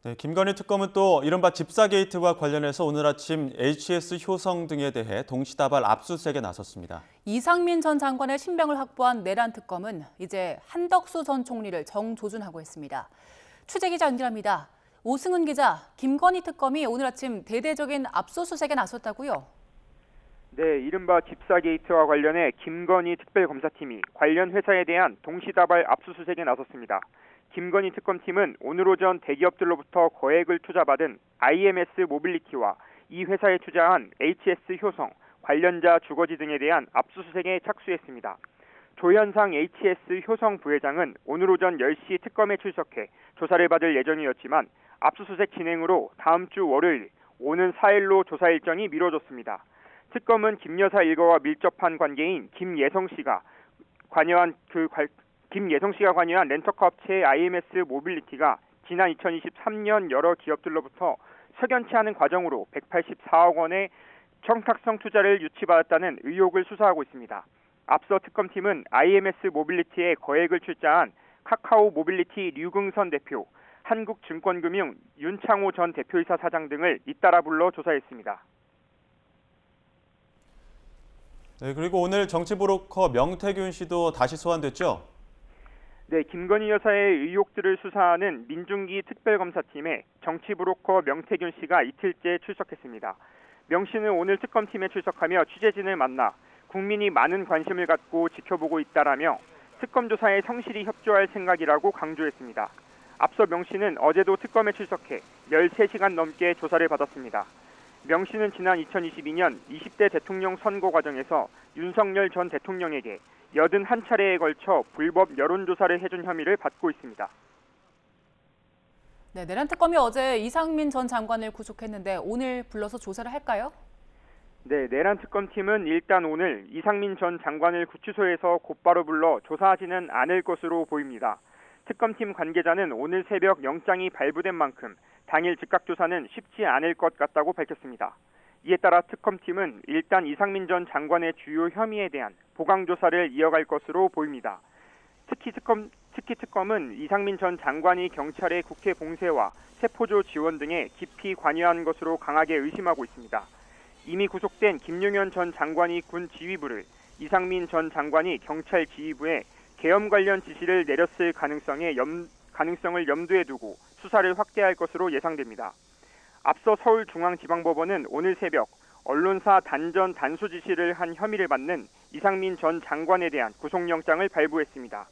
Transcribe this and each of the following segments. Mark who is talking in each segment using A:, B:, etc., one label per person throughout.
A: 네, 김건희 특검은 또 이른바 집사 게이트와 관련해서 오늘 아침 HS 효성 등에 대해 동시다발 압수수색에 나섰습니다.
B: 이상민 전 장관의 신병을 확보한 내란 특검은 이제 한덕수 전 총리를 정조준하고 있습니다. 취재기자 연결합니다. 오승훈 기자, 김건희 특검이 오늘 아침 대대적인 압수수색에 나섰다고요?
C: 네, 이른바 집사 게이트와 관련해 김건희 특별검사팀이 관련 회사에 대한 동시다발 압수수색에 나섰습니다. 김건희 특검팀은 오늘 오전 대기업들로부터 거액을 투자받은 IMS 모빌리티와 이 회사에 투자한 HS 효성, 관련자 주거지 등에 대한 압수수색에 착수했습니다. 조현상 HS 효성 부회장은 오늘 오전 10시 특검에 출석해 조사를 받을 예정이었지만 압수수색 진행으로 다음 주 월요일, 오는 4일로 조사 일정이 미뤄졌습니다. 특검은 김 여사 일가와 밀접한 관계인 김예성 씨가 관여한 렌터카 업체 IMS 모빌리티가 지난 2023년 여러 기업들로부터 석연치 않은 과정으로 184억 원의 청탁성 투자를 유치받았다는 의혹을 수사하고 있습니다. 앞서 특검팀은 IMS 모빌리티에 거액을 출자한 카카오 모빌리티 류긍선 대표, 한국증권금융 윤창호 전 대표이사 사장 등을 잇따라 불러 조사했습니다.
A: 네, 그리고 오늘 정치브로커 명태균 씨도 다시 소환됐죠?
C: 네, 김건희 여사의 의혹들을 수사하는 민중기 특별검사팀에 정치브로커 명태균 씨가 이틀째 출석했습니다. 명 씨는 오늘 특검팀에 출석하며 취재진을 만나 국민이 많은 관심을 갖고 지켜보고 있다라며 특검 조사에 성실히 협조할 생각이라고 강조했습니다. 앞서 명 씨는 어제도 특검에 출석해 13시간 넘게 조사를 받았습니다. 명 씨는 지난 2022년 20대 대통령 선거 과정에서 윤석열 전 대통령에게 81차례에 걸쳐 불법 여론조사를 해준 혐의를 받고 있습니다.
B: 네, 내란 특검이 어제 이상민 전 장관을 구속했는데 오늘 불러서 조사를 할까요?
C: 네, 내란 특검팀은 일단 오늘 이상민 전 장관을 구치소에서 곧바로 불러 조사하지는 않을 것으로 보입니다. 특검팀 관계자는 오늘 새벽 영장이 발부된 만큼 당일 즉각 조사는 쉽지 않을 것 같다고 밝혔습니다. 이에 따라 특검팀은 일단 이상민 전 장관의 주요 혐의에 대한 보강 조사를 이어갈 것으로 보입니다. 특히 특검은 이상민 전 장관이 경찰의 국회 봉쇄와 세포조 지원 등에 깊이 관여한 것으로 강하게 의심하고 있습니다. 이미 구속된 김용현 전 장관이 군 지휘부를, 이상민 전 장관이 경찰 지휘부에 계엄 관련 지시를 내렸을 가능성을 염두에 두고 수사를 확대할 것으로 예상됩니다. 앞서 서울중앙지방법원은 오늘 새벽 언론사 단전 단수 지시를 한 혐의를 받는 이상민 전 장관에 대한 구속영장을 발부했습니다.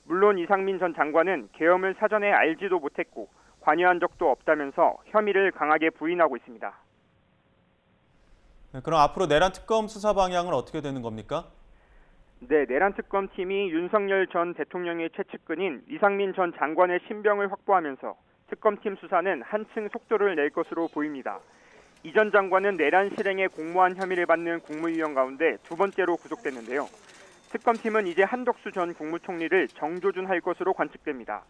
C: 물론 이상민 전 장관은 계엄을 사전에 알지도 못했고 관여한 적도 없다면서 혐의를 강하게 부인하고 있습니다.
A: 네, 그럼 앞으로 내란 특검 수사 방향은 어떻게 되는 겁니까?
C: 네, 내란 특검팀이 윤석열 전 대통령의 최측근인 이상민 전 장관의 신병을 확보하면서 특검팀 수사는 한층 속도를 낼 것으로 보입니다. 이 전 장관은 내란 실행에 공모한 혐의를 받는 국무위원 가운데 두 번째로 구속됐는데요. 특검팀은 이제 한덕수 전 국무총리를 정조준할 것으로 관측됩니다.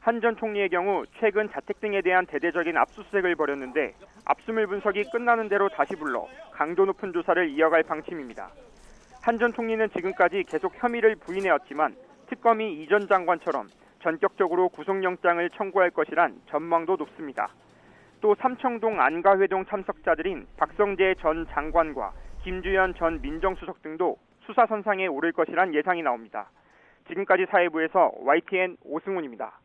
C: 한 전 총리의 경우 최근 자택 등에 대한 대대적인 압수수색을 벌였는데 압수물 분석이 끝나는 대로 다시 불러 강도 높은 조사를 이어갈 방침입니다. 한 전 총리는 지금까지 계속 혐의를 부인해왔지만 특검이 이 전 장관처럼 전격적으로 구속영장을 청구할 것이란 전망도 높습니다. 또 삼청동 안가회동 참석자들인 박성재 전 장관과 김주현 전 민정수석 등도 수사선상에 오를 것이란 예상이 나옵니다. 지금까지 사회부에서 YTN 오승훈입니다.